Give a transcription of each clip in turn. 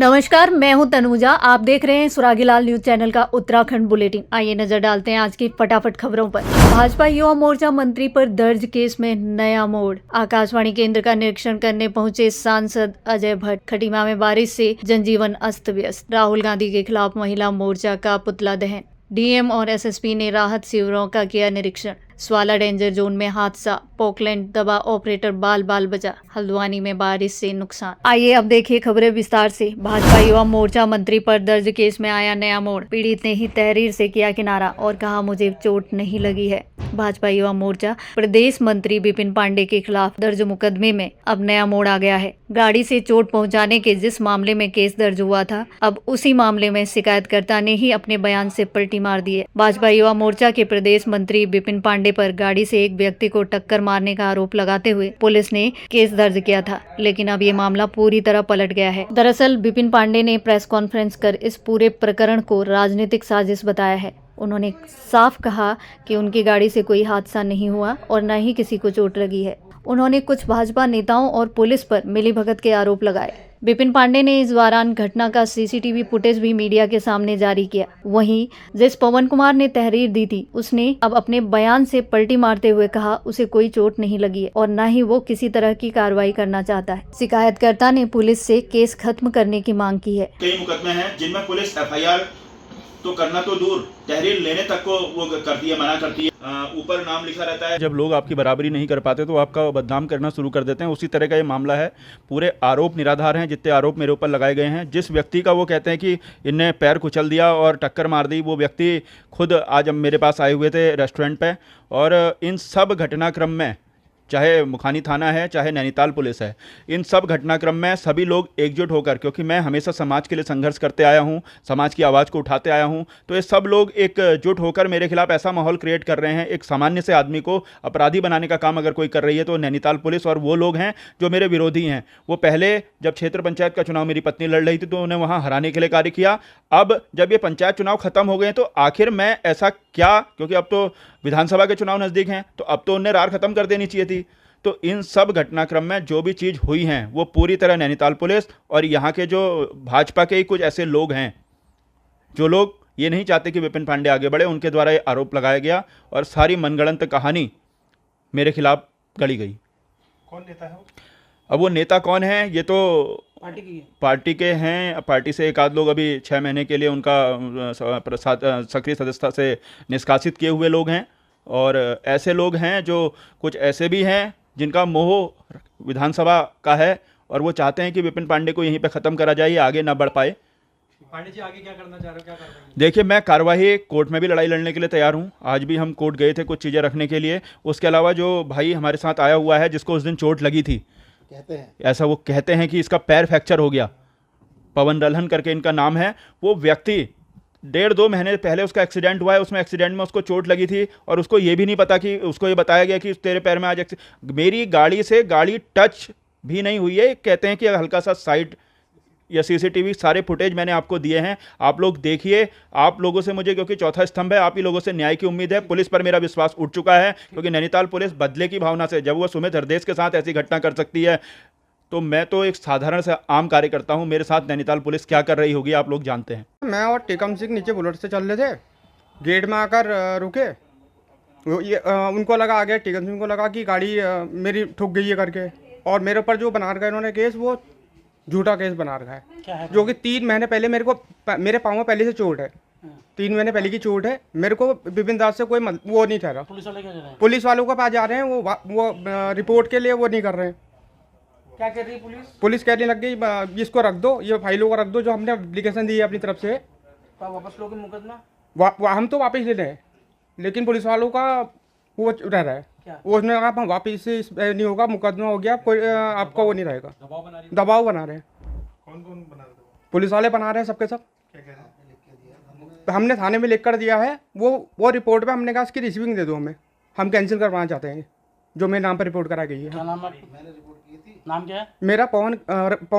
नमस्कार, मैं हूं तनुजा। आप देख रहे हैं सुरागीलाल न्यूज चैनल का उत्तराखंड बुलेटिन। आइए नजर डालते हैं आज की फटाफट खबरों पर। भाजपा युवा मोर्चा मंत्री पर दर्ज केस में नया मोड़। आकाशवाणी केंद्र का निरीक्षण करने पहुंचे सांसद अजय भट्ट। खटीमा में बारिश से जनजीवन अस्त व्यस्त। राहुल गांधी के खिलाफ महिला मोर्चा का पुतला दहन। डीएम और एसएसपी ने राहत शिविरों का किया निरीक्षण। स्वाला डेंजर जोन में हादसा। पोकलैंड दबा ऑपरेटर बाल बचा। हल्द्वानी में बारिश से नुकसान। आइए अब देखिए खबरें विस्तार से। भाजपा युवा मोर्चा मंत्री पर दर्ज केस में आया नया मोड़। पीड़ित ने ही तहरीर से किया किनारा और कहा, मुझे चोट नहीं लगी है। भाजपा युवा मोर्चा प्रदेश मंत्री विपिन पांडे के खिलाफ दर्ज मुकदमे में अब नया मोड़ आ गया है। गाड़ी से चोट पहुंचाने के जिस मामले में केस दर्ज हुआ था, अब उसी मामले में शिकायतकर्ता ने ही अपने बयान से पलटी मार दी है। भाजपा युवा मोर्चा के प्रदेश मंत्री विपिन पांडे पर गाड़ी से एक व्यक्ति को टक्कर मारने का आरोप लगाते हुए पुलिस ने केस दर्ज किया था, लेकिन अब ये मामला पूरी तरह पलट गया है। दरअसल विपिन पांडे ने प्रेस कॉन्फ्रेंस कर इस पूरे प्रकरण को राजनीतिक साजिश बताया है। उन्होंने साफ कहा कि उनकी गाड़ी से कोई हादसा नहीं हुआ और न ही किसी को चोट लगी है। उन्होंने कुछ भाजपा नेताओं और पुलिस पर मिलीभगत के आरोप लगाए। विपिन पांडे ने इस दौरान घटना का सीसीटीवी फुटेज भी मीडिया के सामने जारी किया। वहीं जिस पवन कुमार ने तहरीर दी थी, उसने अब अपने बयान से पलटी मारते हुए कहा उसे कोई चोट नहीं लगी है और न ही वो किसी तरह की कार्रवाई करना चाहता है। शिकायतकर्ता ने पुलिस से केस खत्म करने की मांग की है। कई मुकदमे हैं जिनमें पुलिस एफआईआर तो करना तो दूर, तहरीर लेने तक को वो करती है, मना करती है। ऊपर नाम लिखा रहता है। जब लोग आपकी बराबरी नहीं कर पाते तो आपका बदनाम करना शुरू कर देते हैं। उसी तरह का ये मामला है। पूरे आरोप निराधार हैं जितने आरोप मेरे ऊपर लगाए गए हैं। जिस व्यक्ति का वो कहते हैं कि इनने पैर कुचल दिया और टक्कर मार दी, वो व्यक्ति खुद आज मेरे पास आए हुए थे रेस्टोरेंट पे। और इन सब घटनाक्रम में, चाहे मुखानी थाना है, चाहे नैनीताल पुलिस है, इन सब घटनाक्रम में सभी लोग एकजुट होकर, क्योंकि मैं हमेशा समाज के लिए संघर्ष करते आया हूं, समाज की आवाज़ को उठाते आया हूं, तो ये सब लोग एकजुट होकर मेरे खिलाफ ऐसा माहौल क्रिएट कर रहे हैं। एक सामान्य से आदमी को अपराधी बनाने का काम अगर कोई कर रही है तो नैनीताल पुलिस और वो लोग हैं जो मेरे विरोधी हैं। वो पहले जब क्षेत्र पंचायत का चुनाव मेरी पत्नी लड़ रही थी तो उन्हें वहाँ हराने के लिए कार्य किया। अब जब ये पंचायत चुनाव खत्म हो गए तो आखिर मैं ऐसा क्या, क्योंकि अब तो विधानसभा के चुनाव नज़दीक हैं, तो अब तो उन्हें रार खत्म कर देनी चाहिए थी। तो इन सब घटनाक्रम में जो भी चीज़ हुई हैं वो पूरी तरह नैनीताल पुलिस और यहाँ के जो भाजपा के ही कुछ ऐसे लोग हैं जो लोग ये नहीं चाहते कि विपिन पांडे आगे बढ़े, उनके द्वारा ये आरोप लगाया गया और सारी मनगढ़ंत कहानी मेरे खिलाफ गढ़ी गई। कौन नेता है वो? अब वो नेता कौन है ये तो पार्टी के हैं। पार्टी से एक आध लोग अभी 6 महीने के लिए उनका सक्रिय सदस्यता से निष्कासित किए हुए लोग हैं। और ऐसे लोग हैं जो कुछ ऐसे भी हैं जिनका मोह विधानसभा का है और वो चाहते हैं कि विपिन पांडे को यहीं पे ख़त्म करा जाए, आगे ना बढ़ पाए। पांडे जी आगे क्या करना चाह रहे हो, क्या कर रहे हैं? देखिए, मैं कार्रवाई कोर्ट में भी लड़ाई लड़ने के लिए तैयार हूँ। आज भी हम कोर्ट गए थे कुछ चीज़ें रखने के लिए। उसके अलावा जो भाई हमारे साथ आया हुआ है जिसको उस दिन चोट लगी थी, कहते हैं ऐसा वो कहते हैं कि इसका पैर फ्रैक्चर हो गया, पवन दलहन करके इनका नाम है। वो व्यक्ति 1.5-2 महीने पहले उसका एक्सीडेंट हुआ है। उसमें एक्सीडेंट में उसको चोट लगी थी और उसको ये भी नहीं पता कि उसको ये बताया गया कि तेरे पैर में आज मेरी गाड़ी से गाड़ी टच भी नहीं हुई है। कहते हैं कि हल्का सा साइड या सीसीटीवी सारे फुटेज मैंने आपको दिए हैं, आप लोग देखिए। आप लोगों से मुझे, क्योंकि चौथा स्तंभ है, आप ही लोगों से न्याय की उम्मीद है। पुलिस पर मेरा विश्वास उठ चुका है क्योंकि नैनीताल पुलिस बदले की भावना से, जब वो सुमित हरदेश के साथ ऐसी घटना कर सकती है तो मैं तो एक साधारण से आम कार्यकर्ता हूं। मेरे साथ नैनीताल पुलिस क्या कर रही होगी आप लोग जानते हैं। मैं और टेकम सिंह नीचे बुलेट से चल रहे थे, गेट में आकर रुके। उनको लगा, आगे टेकम सिंह को लगा कि गाड़ी मेरी ठुक गई है करके, और मेरे ऊपर जो बना रखा है इन्होंने केस, वो झूठा केस बना रखा है। जो कि 3 महीने पहले मेरे पाँव में पहले से चोट है। 3 महीने पहले की चोट है। मेरे को विपिन दास से कोई वो नहीं ठहरा। पुलिस वालों के पास जा रहे हैं, वो रिपोर्ट के लिए वो नहीं कर रहे हैं। क्या कर रही है पुलिस कहने लग गई इसको रख दो, ये फाइलों को रख दो जो हमने एप्लीकेशन दी है अपनी तरफ से। वापस लोगे मुकदमा? हम तो वापस ले रहे हैं, लेकिन पुलिस वालों का वो रह रहा है। वो उसने कहा हम वापस से नहीं होगा, मुकदमा हो गया, कोई आपका वो नहीं रहेगा। दबाव बना रहे हैं। कौन बना रहे? पुलिस वाले बना रहे हैं सबके सब। क्या कह रहे हैं? तो हमने थाने में लिख कर दिया है। वो रिपोर्ट पे हमने कहा इसकी रिसीविंग दे दो हमें, हम कैंसिल करवाना चाहते हैं जो मेरे नाम पर रिपोर्ट कराई गई है। क्या नाम है? मैंने रिपोर्ट की थी। नाम क्या है? मेरा पवन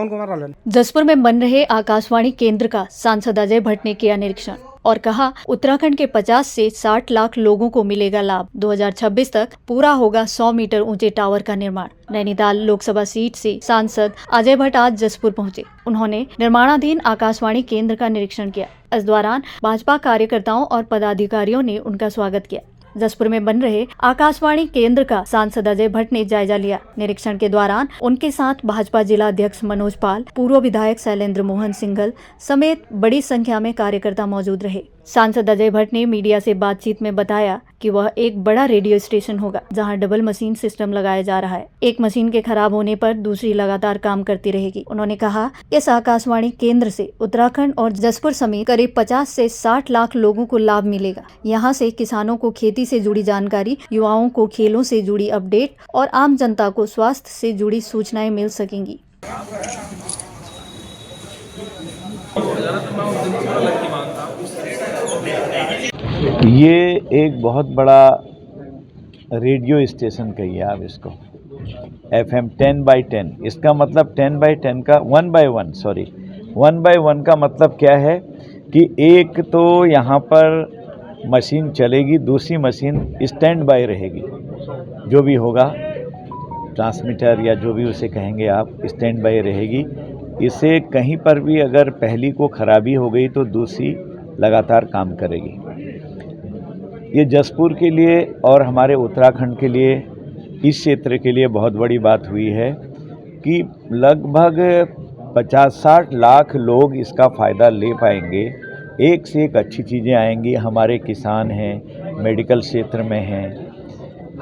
कुमार लालन। जसपुर में बन रहे आकाशवाणी केंद्र का सांसद अजय भट्ट ने किया निरीक्षण। और कहा उत्तराखंड के 50 से 60 लाख लोगों को मिलेगा लाभ। 2026 तक पूरा होगा 100 मीटर ऊंचे टावर का निर्माण। नैनीताल लोकसभा सीट से सांसद अजय भट्ट आज जसपुर पहुंचे। उन्होंने निर्माणाधीन आकाशवाणी केंद्र का निरीक्षण किया। इस दौरान भाजपा कार्यकर्ताओं और पदाधिकारियों ने उनका स्वागत किया। जसपुर में बन रहे आकाशवाणी केंद्र का सांसद अजय भट्ट ने जायजा लिया। निरीक्षण के दौरान उनके साथ भाजपा जिला अध्यक्ष मनोज पाल, पूर्व विधायक शैलेंद्र मोहन सिंघल समेत बड़ी संख्या में कार्यकर्ता मौजूद रहे। सांसद अजय भट्ट ने मीडिया से बातचीत में बताया कि वह एक बड़ा रेडियो स्टेशन होगा जहां डबल मशीन सिस्टम लगाया जा रहा है। एक मशीन के खराब होने पर दूसरी लगातार काम करती रहेगी। उन्होंने कहा इस आकाशवाणी केंद्र से उत्तराखंड और जसपुर समेत करीब 50 से 60 लाख लोगों को लाभ मिलेगा। यहाँ से किसानों को खेती से जुड़ी जानकारी, युवाओं को खेलों से जुड़ी अपडेट और आम जनता को स्वास्थ्य से जुड़ी सूचनाएं मिल सकेंगी। ये एक बहुत बड़ा रेडियो स्टेशन कहिए आप इसको, FM 10/10। इसका मतलब 10/10 का 1/1 का मतलब क्या है कि एक तो यहाँ पर मशीन चलेगी, दूसरी मशीन स्टैंड बाय रहेगी। जो भी होगा ट्रांसमीटर या जो भी उसे कहेंगे आप, स्टैंड बाय रहेगी। इससे कहीं पर भी अगर पहली को खराबी हो गई तो दूसरी लगातार काम करेगी। ये जसपुर के लिए और हमारे उत्तराखंड के लिए, इस क्षेत्र के लिए बहुत बड़ी बात हुई है कि लगभग 50-60 लाख लोग इसका फ़ायदा ले पाएंगे। एक से एक अच्छी चीज़ें आएंगी। हमारे किसान हैं, मेडिकल क्षेत्र में हैं,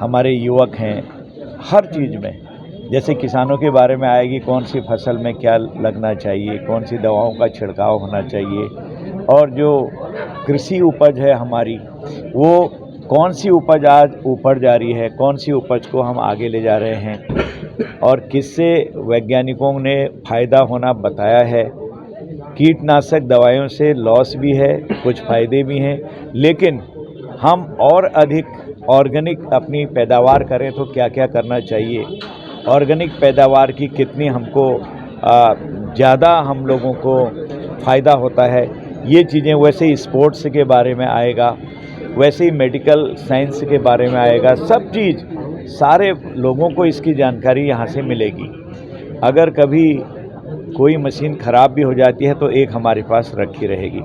हमारे युवक हैं, हर चीज़ में। जैसे किसानों के बारे में आएगी, कौन सी फसल में क्या लगना चाहिए, कौन सी दवाओं का छिड़काव होना चाहिए, और जो कृषि उपज है हमारी, वो कौन सी उपज आज ऊपर जा रही है, कौन सी उपज को हम आगे ले जा रहे हैं, और किससे वैज्ञानिकों ने फ़ायदा होना बताया है। कीटनाशक दवाइयों से लॉस भी है, कुछ फ़ायदे भी हैं, लेकिन हम और अधिक ऑर्गेनिक अपनी पैदावार करें तो क्या क्या करना चाहिए, ऑर्गेनिक पैदावार की कितनी हमको ज़्यादा हम लोगों को फ़ायदा होता है, ये चीज़ें। वैसे ही स्पोर्ट्स के बारे में आएगा, वैसे ही मेडिकल साइंस के बारे में आएगा। सब चीज़, सारे लोगों को इसकी जानकारी यहाँ से मिलेगी। अगर कभी कोई मशीन ख़राब भी हो जाती है तो एक हमारे पास रखी रहेगी।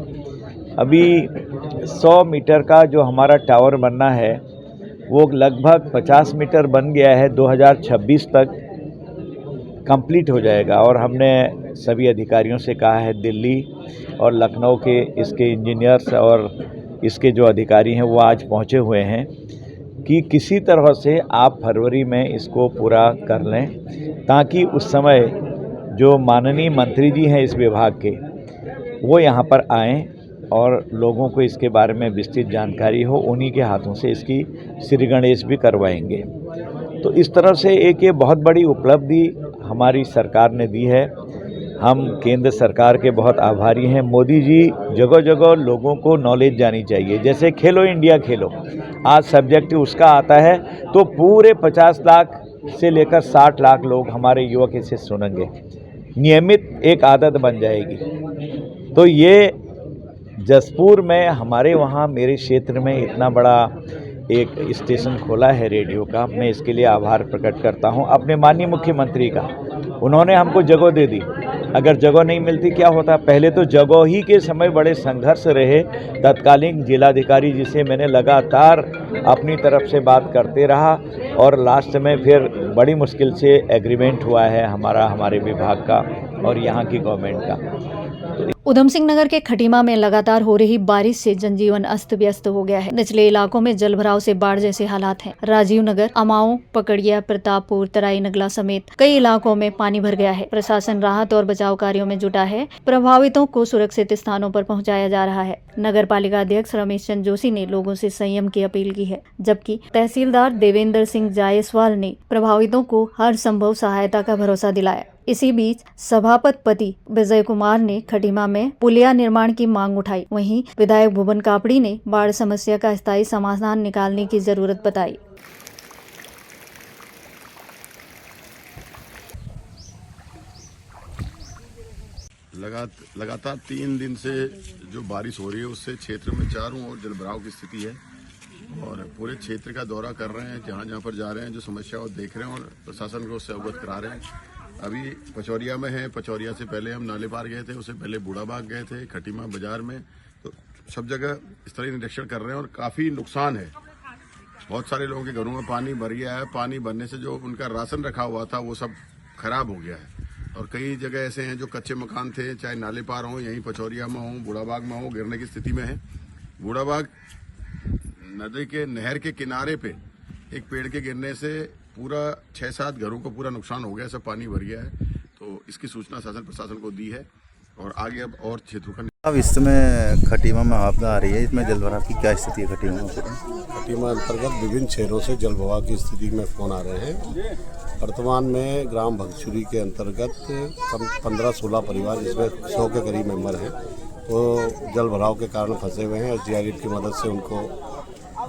अभी 100 मीटर का जो हमारा टावर बनना है वो लगभग 50 मीटर बन गया है। 2026 तक कंप्लीट हो जाएगा। और हमने सभी अधिकारियों से कहा है, दिल्ली और लखनऊ के इसके इंजीनियर्स और इसके जो अधिकारी हैं वो आज पहुंचे हुए हैं कि किसी तरह से आप फरवरी में इसको पूरा कर लें, ताकि उस समय जो माननीय मंत्री जी हैं इस विभाग के, वो यहाँ पर आएँ और लोगों को इसके बारे में विस्तृत जानकारी हो। उन्हीं के हाथों से इसकी श्री गणेश भी करवाएंगे। तो इस तरह से एक ये बहुत बड़ी उपलब्धि हमारी सरकार ने दी है। हम केंद्र सरकार के बहुत आभारी हैं। मोदी जी, जगह जगह लोगों को नॉलेज जानी चाहिए। जैसे खेलो इंडिया खेलो, आज सब्जेक्ट उसका आता है तो पूरे 50 लाख से लेकर 60 लाख लोग हमारे युवक इसे सुनेंगे। नियमित एक आदत बन जाएगी। तो ये जसपुर में हमारे वहाँ मेरे क्षेत्र में इतना बड़ा एक स्टेशन खोला है रेडियो का, मैं इसके लिए आभार प्रकट करता हूँ अपने माननीय मुख्यमंत्री का। उन्होंने हमको जगह दे दी। अगर जगह नहीं मिलती क्या होता? पहले तो जगह ही के समय बड़े संघर्ष रहे। तत्कालीन जिलाधिकारी जी से मैंने लगातार अपनी तरफ से बात करते रहा और लास्ट में फिर बड़ी मुश्किल से एग्रीमेंट हुआ है हमारे विभाग का और यहाँ की गवर्नमेंट का। उधम सिंह नगर के खटीमा में लगातार हो रही बारिश से जनजीवन अस्त व्यस्त हो गया है। निचले इलाकों में जलभराव से बाढ़ जैसे हालात हैं। राजीव नगर, अमाओ, पकड़िया, प्रतापपुर, तराई नगला समेत कई इलाकों में पानी भर गया है। प्रशासन राहत और बचाव कार्यों में जुटा है। प्रभावितों को सुरक्षित स्थानों पर पहुंचाया जा रहा है। नगर पालिका अध्यक्ष रमेश चंद्र जोशी ने लोगों से संयम की अपील की है, जबकि तहसीलदार देवेंद्र सिंह जायसवाल ने प्रभावितों को हर संभव सहायता का भरोसा दिलाया। इसी बीच सभापति विजय कुमार ने खटीमा में पुलिया निर्माण की मांग उठाई। वहीं विधायक भुवन कापड़ी ने बाढ़ समस्या का स्थायी समाधान निकालने की जरूरत बताई। लगातार 3 दिन से जो बारिश हो रही है उससे क्षेत्र में चारों ओर जलभराव की स्थिति है और पूरे क्षेत्र का दौरा कर रहे हैं। जहाँ जहाँ पर जा रहे हैं जो समस्या वो देख रहे हैं और प्रशासन को उससे अवगत करा रहे हैं। अभी पचौरिया में है, पचौरिया से पहले हम नाले पार गए थे, उससे पहले बूढ़ाबाग गए थे, खटीमा बाजार में, तो सब जगह स्थलीय निरीक्षण कर रहे हैं और काफ़ी नुकसान है। बहुत सारे लोगों के घरों में पानी भर गया है। पानी भरने से जो उनका राशन रखा हुआ था वो सब खराब हो गया है और कई जगह ऐसे हैं जो कच्चे मकान थे, चाहे नाले पार हों, यहीं पचौरिया में हों, बूढ़ाबाग में हों, गिरने की स्थिति में है। बूढ़ाबाग नदी के नहर के किनारे पे एक पेड़ के गिरने से पूरा 6-7 घरों को पूरा नुकसान हो गया, सब पानी भर गया है। तो इसकी सूचना शासन प्रशासन को दी है और आगे अब और क्षेत्रों का। अब इस समय खटीमा में आपदा आ रही है, इसमें जलभराव की क्या स्थिति है खटीमा में? खटीमा अंतर्गत विभिन्न शहरों से जलभराव की स्थिति में फोन आ रहे हैं। वर्तमान में ग्राम भगछुरी के अंतर्गत कम 15-16 परिवार जिसमें 100 के करीब मेंबर हैं वो जलभराव के कारण फंसे हुए हैं। SDRF की मदद से उनको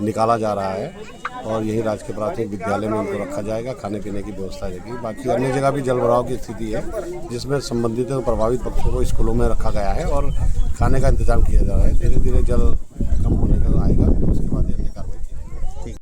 निकाला जा रहा है और यही राजकीय प्राथमिक विद्यालय में उनको रखा जाएगा, खाने पीने की व्यवस्था रहेगी। बाकी अन्य जगह भी जलभराव की स्थिति है जिसमें संबंधित प्रभावित बच्चों को स्कूलों में रखा गया है और खाने का इंतजाम किया जा रहा है। धीरे धीरे जल कम होने का आएगा, उसके बाद अन्य कार्रवाई की जाएगी।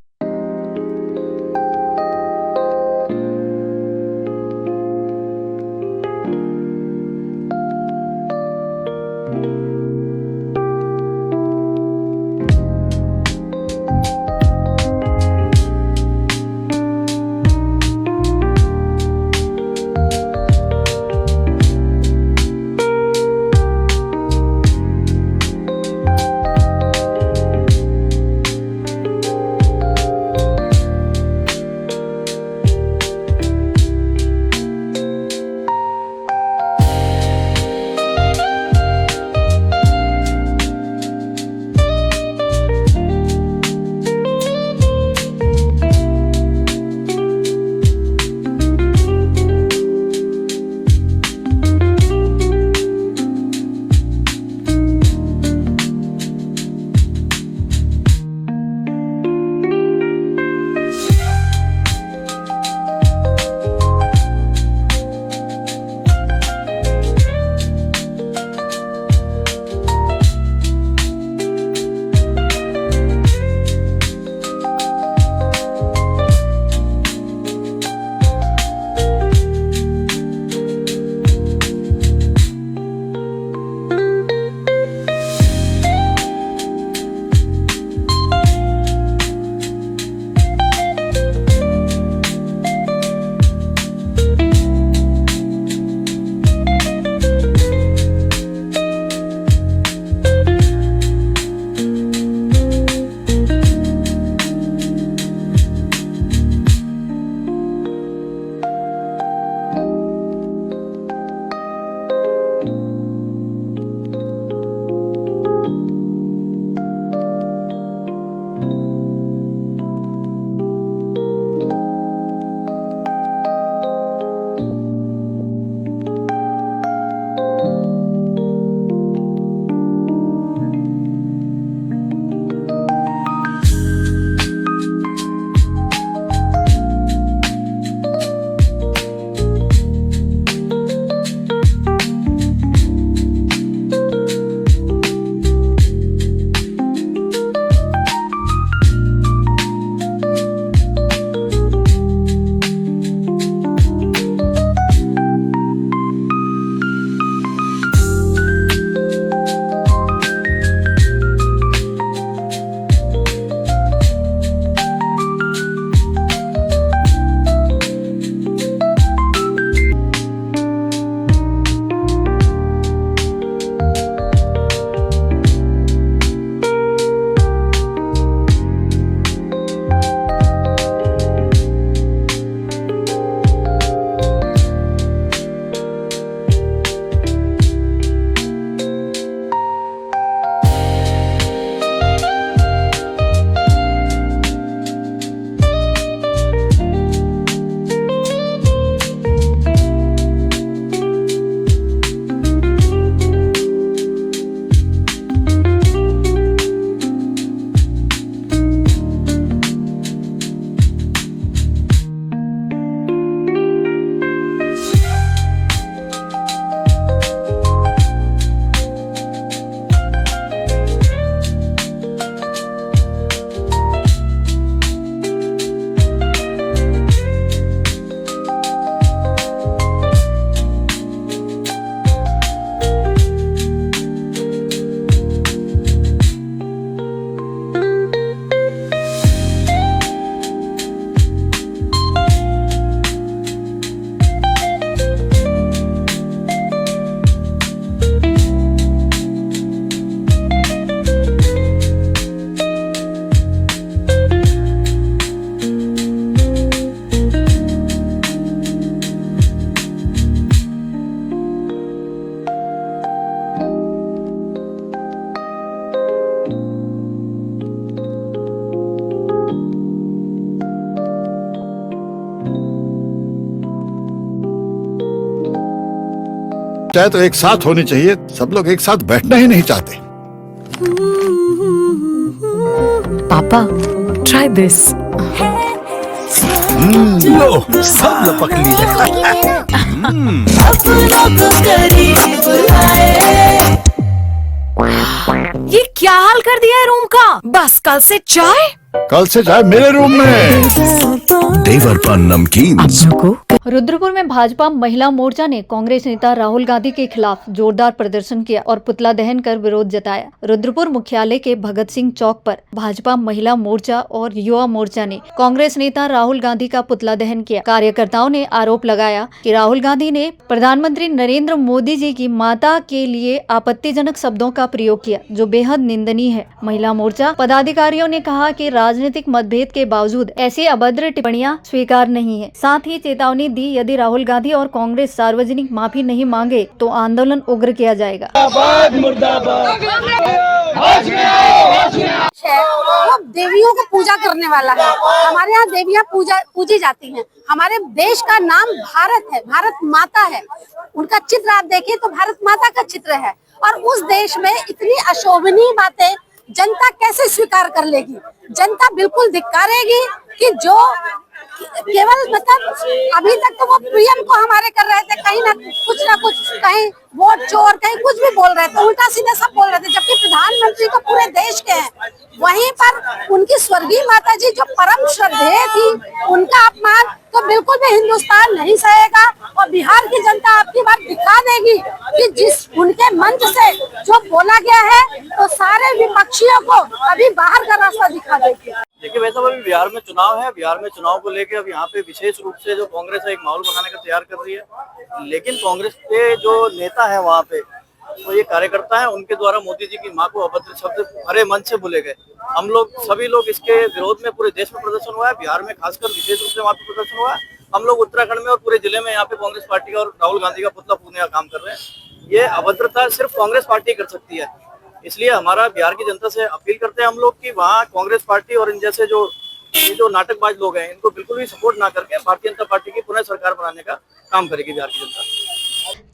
चाहे तो एक साथ होनी चाहिए, सब लोग एक साथ बैठना ही नहीं चाहते। पापा, try this. लो सब लपक लिए। ये क्या हाल कर दिया है रूम का? बस कल से चाय। कल से चाहे मेरे रूम में। देवर पान नमकीन। रुद्रपुर में भाजपा महिला मोर्चा ने कांग्रेस नेता राहुल गांधी के खिलाफ जोरदार प्रदर्शन किया और पुतला दहन कर विरोध जताया। रुद्रपुर मुख्यालय के भगत सिंह चौक पर भाजपा महिला मोर्चा और युवा मोर्चा ने कांग्रेस नेता राहुल गांधी का पुतला दहन किया। कार्यकर्ताओं ने आरोप लगाया कि राहुल गांधी ने प्रधानमंत्री नरेंद्र मोदी जी की माता के लिए आपत्तिजनक शब्दों का प्रयोग किया, जो बेहद निंदनीय है। महिला मोर्चा पदाधिकारियों ने कहा कि राजनीतिक मतभेद के बावजूद ऐसी अभद्र टिप्पणियां स्वीकार नहीं है। साथ ही चेतावनी दी, यदि राहुल गांधी और कांग्रेस सार्वजनिक माफी नहीं मांगे तो आंदोलन उग्र किया जाएगा। वो देवियों को पूजा करने वाला है। हमारे यहाँ देवियाँ पूजी जाती हैं। हमारे देश का नाम भारत है, भारत माता है। उनका चित्र आप देखिए तो भारत माता का चित्र है, और उस देश में इतनी अशोभनीय बातें जनता कैसे स्वीकार कर लेगी? जनता बिल्कुल धिक्कारेगी कि जो केवल मतलब अभी तक तो वो पीएम को हमारे कर रहे थे, कहीं ना कुछ कहीं वोट चोर, कहीं कुछ भी बोल रहे थे, उल्टा सीधा सब बोल रहे थे, जबकि प्रधानमंत्री तो पूरे देश के हैं। वहीं पर उनकी स्वर्गीय माता जी जो परम श्रद्धेय थी, उनका अपमान तो बिल्कुल भी हिंदुस्तान नहीं सहेगा, और बिहार की जनता आपकी बात दिखा देगी कि जिस उनके मंच से जो बोला गया है, तो सारे विपक्षियों को अभी बाहर का रास्ता दिखा देगी। देखिए, वैसे अभी बिहार में चुनाव है। बिहार में चुनाव को लेकर अब यहाँ पे विशेष रूप से जो कांग्रेस है एक माहौल बनाने का तैयार कर रही है, लेकिन कांग्रेस के जो नेता है वहाँ पे, तो ये कार्यकर्ता है, उनके द्वारा मोदी जी की मां को अभद्र शब्द भरे मंच से बोले गए। हम लोग सभी लोग इसके विरोध में पूरे देश में प्रदर्शन हुआ है, बिहार में खासकर विशेष रूप से वहाँ पे प्रदर्शन हुआ है। हम लोग उत्तराखंड में और पूरे जिले में यहाँ पे कांग्रेस पार्टी का और राहुल गांधी का पुतला फूकने का काम कर रहे हैं। ये अभद्रता सिर्फ कांग्रेस पार्टी कर सकती है, इसलिए हमारा बिहार की जनता से अपील करते हैं हम लोग कि वहाँ कांग्रेस पार्टी और इन जैसे जो नाटकबाज लोग हैं, इनको बिल्कुल भी सपोर्ट ना करके भारतीय जनता पार्टी की पुनः सरकार बनाने का काम करेगी बिहार की जनता।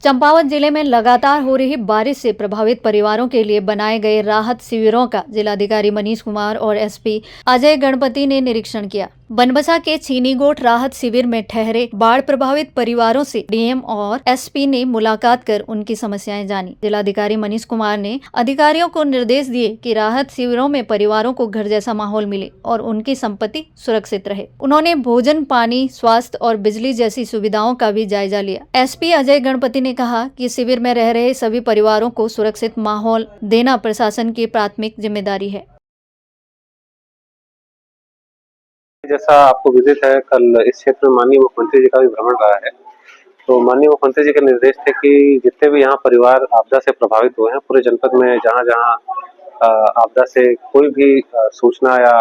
चंपावत जिले में लगातार हो रही बारिश से प्रभावित परिवारों के लिए बनाए गए राहत शिविरों का जिलाधिकारी मनीष कुमार और एसपी अजय गणपति ने निरीक्षण किया। बनबसा के छीनीगोट राहत शिविर में ठहरे बाढ़ प्रभावित परिवारों से डीएम और एसपी ने मुलाकात कर उनकी समस्याएं जानी। जिलाधिकारी मनीष कुमार ने अधिकारियों को निर्देश दिए कि राहत शिविरों में परिवारों को घर जैसा माहौल मिले और उनकी संपत्ति सुरक्षित रहे। उन्होंने भोजन, पानी, स्वास्थ्य और बिजली जैसी सुविधाओं का भी जायजा लिया। एसपी अजय गणपति ने कहा कि शिविर में रह रहे सभी परिवारों को सुरक्षित माहौल देना प्रशासन की प्राथमिक जिम्मेदारी है। जैसा आपको विदित है, कल इस क्षेत्र में माननीय मुख्यमंत्री जी का भी भ्रमण रहा है। तो माननीय मुख्यमंत्री जी के निर्देश थे कि जितने भी यहाँ परिवार आपदा से प्रभावित हुए हैं, पूरे जनपद में जहाँ जहाँ आपदा से कोई भी सूचना या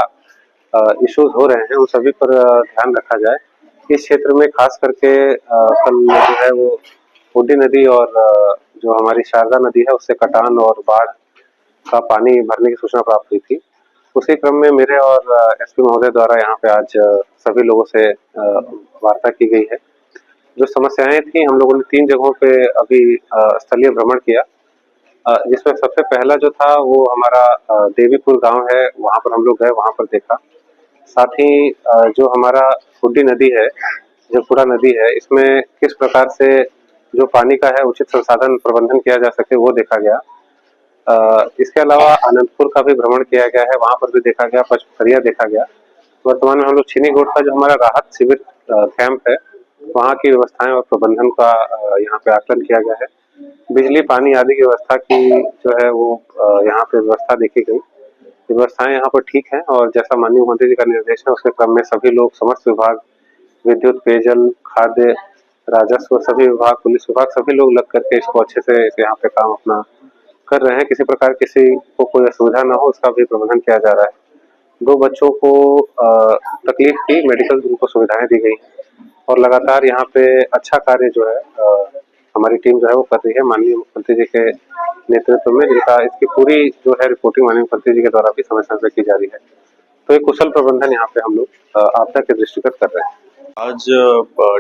इश्यूज हो रहे हैं, उन सभी पर ध्यान रखा जाए। इस क्षेत्र में खास करके कल जो है वो बूढ़ी नदी और जो हमारी शारदा नदी है, उससे कटान और बाढ़ का पानी भरने की सूचना प्राप्त हुई थी। उसी क्रम में मेरे और एसपी महोदय द्वारा यहाँ पे आज सभी लोगों से वार्ता की गई है। जो समस्याएं थी, हम लोगों ने 3 जगहों पे अभी स्थलीय भ्रमण किया, जिसमें सबसे पहला जो था वो हमारा देवीपुर गांव है, वहाँ पर हम लोग गए, वहाँ पर देखा। साथ ही जो हमारा फुड्डी नदी है, जो पूरा नदी है, इसमें किस प्रकार से जो पानी का है उचित संसाधन प्रबंधन किया जा सके, वो देखा गया। इसके अलावा अनंतपुर का भी भ्रमण किया गया है, वहां पर भी देखा गया, पचपखरिया देखा गया। वर्तमान में हम लोग छीनीगोट का जो हमारा राहत शिविर कैंप है, वहां की व्यवस्थाएं और प्रबंधन का यहाँ पे आकलन किया गया है। बिजली, पानी आदि की व्यवस्था की जो है वो यहाँ पे व्यवस्था देखी गई। व्यवस्थाएं यहाँ पर ठीक है, और जैसा माननीय मुख्यमंत्री जी का निर्देश है, उसके क्रम में सभी लोग, समस्त विभाग, विद्युत, पेयजल, खाद्य, राजस्व, सभी विभाग, पुलिस विभाग, सभी लोग लग करके इसको अच्छे से यहाँ पे काम अपना कर रहे हैं। किसी प्रकार किसी को कोई असुविधा ना हो, उसका भी प्रबंधन किया जा रहा है। 2 बच्चों को तकलीफ की मेडिकल उनको सुविधाएं दी गई, और लगातार यहाँ पे अच्छा कार्य जो है हमारी टीम जो है वो कर रही है माननीय मुख्यमंत्री जी के नेतृत्व में, जिनका इसकी पूरी जो है रिपोर्टिंग माननीय मुख्यमंत्री जी के द्वारा भी समय समय पर की जा रही है। तो एक कुशल प्रबंधन यहाँ पे हम लोग आपदा के दृष्टिगत कर रहे हैं। आज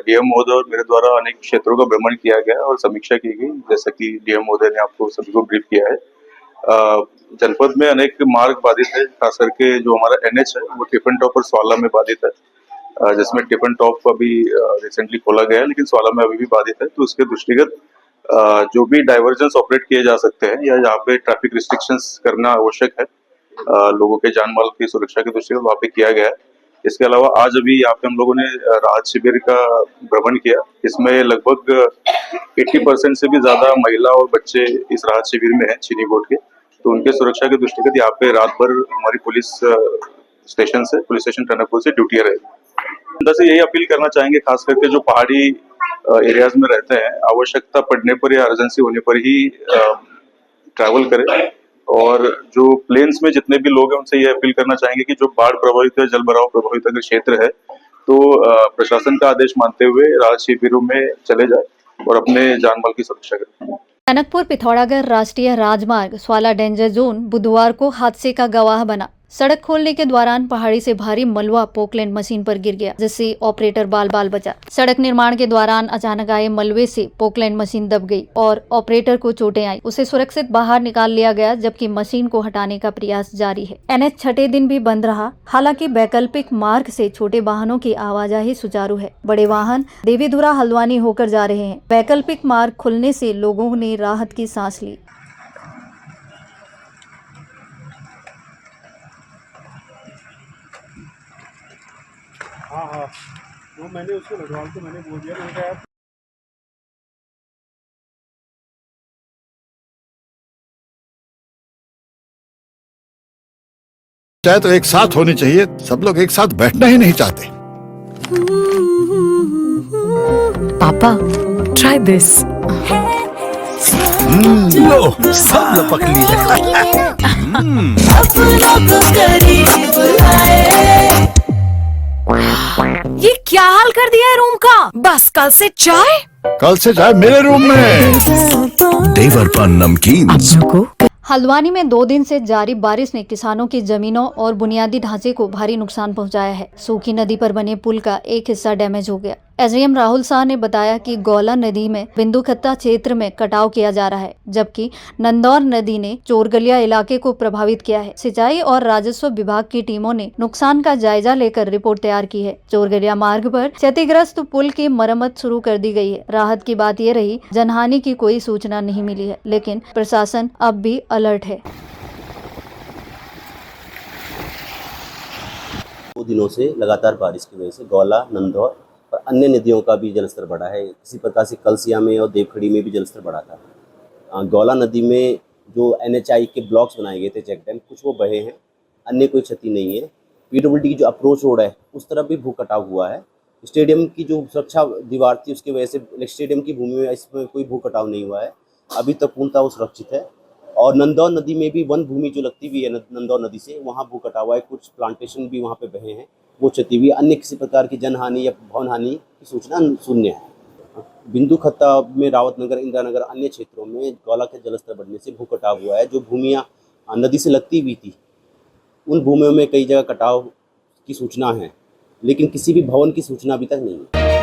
डीएम महोदय और मेरे द्वारा अनेक क्षेत्रों का भ्रमण किया गया और समीक्षा की गई, जैसा कि डीएम महोदय ने आपको सभी को ब्रीफ किया है। जनपद में अनेक मार्ग बाधित है, खास करके जो हमारा एनएच है वो टिफिन टॉप और स्वाला में बाधित है, जिसमें टिफिन टॉप अभी रिसेंटली खोला गया है लेकिन स्वाला में अभी भी बाधित है। तो उसके दृष्टिगत जो भी डाइवर्जेंस ऑपरेट किए जा सकते हैं या जहाँ पे ट्रैफिक रिस्ट्रिक्शंस करना आवश्यक है लोगों के जान माल की सुरक्षा के दृष्टिगत वहाँ पे किया गया है। इसके अलावा आज अभी यहाँ पे हम लोगों ने राहत शिविर का भ्रमण किया। इसमें लगभग 80% से भी ज्यादा महिला और बच्चे इस राहत शिविर में हैं चीनी बोर्ड के, तो उनके सुरक्षा के दृष्टिगत यहाँ पे रात भर हमारी पुलिस स्टेशन टनकपुर से ड्यूटी रहेगी। अंदर से यही अपील करना चाहेंगे, खास करके जो पहाड़ी एरियाज में रहते हैं, आवश्यकता पड़ने पर या अर्जेंसी होने पर ही ट्रैवल करें। और जो प्लेन्स में जितने भी लोग हैं उनसे ये अपील करना चाहेंगे कि जो बाढ़ प्रभावित है, जल भराव प्रभावित अगर क्षेत्र है तो प्रशासन का आदेश मानते हुए राहत शिविरों में चले जाए और अपने जान माल की सुरक्षा करें। टनकपुर पिथौरागढ़ राष्ट्रीय राजमार्ग स्वाला डेंजर जोन बुधवार को हादसे का गवाह बना। सड़क खोलने के दौरान पहाड़ी से भारी मलबा पोकलैंड मशीन पर गिर गया, जिससे ऑपरेटर बाल बाल बचा। सड़क निर्माण के दौरान अचानक आए मलबे से पोकलैंड मशीन दब गई और ऑपरेटर को चोटें आई। उसे सुरक्षित बाहर निकाल लिया गया, जबकि मशीन को हटाने का प्रयास जारी है। एनएच छठे दिन भी बंद रहा। हालांकि वैकल्पिक मार्ग से छोटे वाहनों की आवाजाही सुचारू है। बड़े वाहन देवीधुरा हल्द्वानी होकर जा रहे हैं। वैकल्पिक मार्ग खुलने से लोगों ने राहत की सांस ली। हाँ, वो मैंने उसको लगवाल को मैंने बोल दिया, मैंने कहा यार चाहे तो एक साथ होनी चाहिए, सब लोग एक साथ बैठना ही नहीं चाहते। पापा ट्राई दिस। लो सब लपक लिए। ये क्या हाल कर दिया है रूम का? बस कल से चाय मेरे रूम में। देवर पान नमकीन। हल्द्वानी में 2 दिन से जारी बारिश ने किसानों की जमीनों और बुनियादी ढांचे को भारी नुकसान पहुंचाया है। सूखी नदी पर बने पुल का एक हिस्सा डैमेज हो गया। एसडीएम राहुल शाह ने बताया कि गौला नदी में बिंदुखत्ता क्षेत्र में कटाव किया जा रहा है, जबकि नंदौर नदी ने चोरगलिया इलाके को प्रभावित किया है। सिंचाई और राजस्व विभाग की टीमों ने नुकसान का जायजा लेकर रिपोर्ट तैयार की है। चोरगलिया मार्ग पर क्षतिग्रस्त पुल की मरम्मत शुरू कर दी गई है। राहत की बात यह रही, जनहानि की कोई सूचना नहीं मिली है, लेकिन प्रशासन अब भी अलर्ट है। 2 दिनों से लगातार बारिश की वजह से गौला, नंदौर और अन्य नदियों का भी जलस्तर बढ़ा है। इसी प्रकार से कलसिया में और देवखड़ी में भी जलस्तर बढ़ा था। गौला नदी में जो NHI के ब्लॉक्स बनाए गए थे, चेक डैम, कुछ वो बहे हैं, अन्य कोई क्षति नहीं है। PWD की जो अप्रोच रोड है उस तरफ भी भू कटाव हुआ है। स्टेडियम की जो सुरक्षा दीवार थी उसकी वजह से स्टेडियम की भूमि में इसमें कोई भू कटाव नहीं हुआ है, अभी तक पूर्णतः वो सुरक्षित है। और नंदौर नदी में भी वन भूमि जो लगती हुई है नंदौर नदी से, वहाँ भू कटाव हुआ है। कुछ प्लांटेशन भी वहाँ पे बहे हैं, वो क्षति हुई। अन्य किसी प्रकार की जनहानि या भवन हानि की सूचना शून्य है। बिंदुखत्ता में रावतनगर, इंदिरा नगर, अन्य क्षेत्रों में गौला के जलस्तर बढ़ने से भू कटाव हुआ है। जो भूमियाँ नदी से लगती हुई थी उन भूमियों में कई जगह कटाव की सूचना है, लेकिन किसी भी भवन की सूचना अभी तक नहीं है।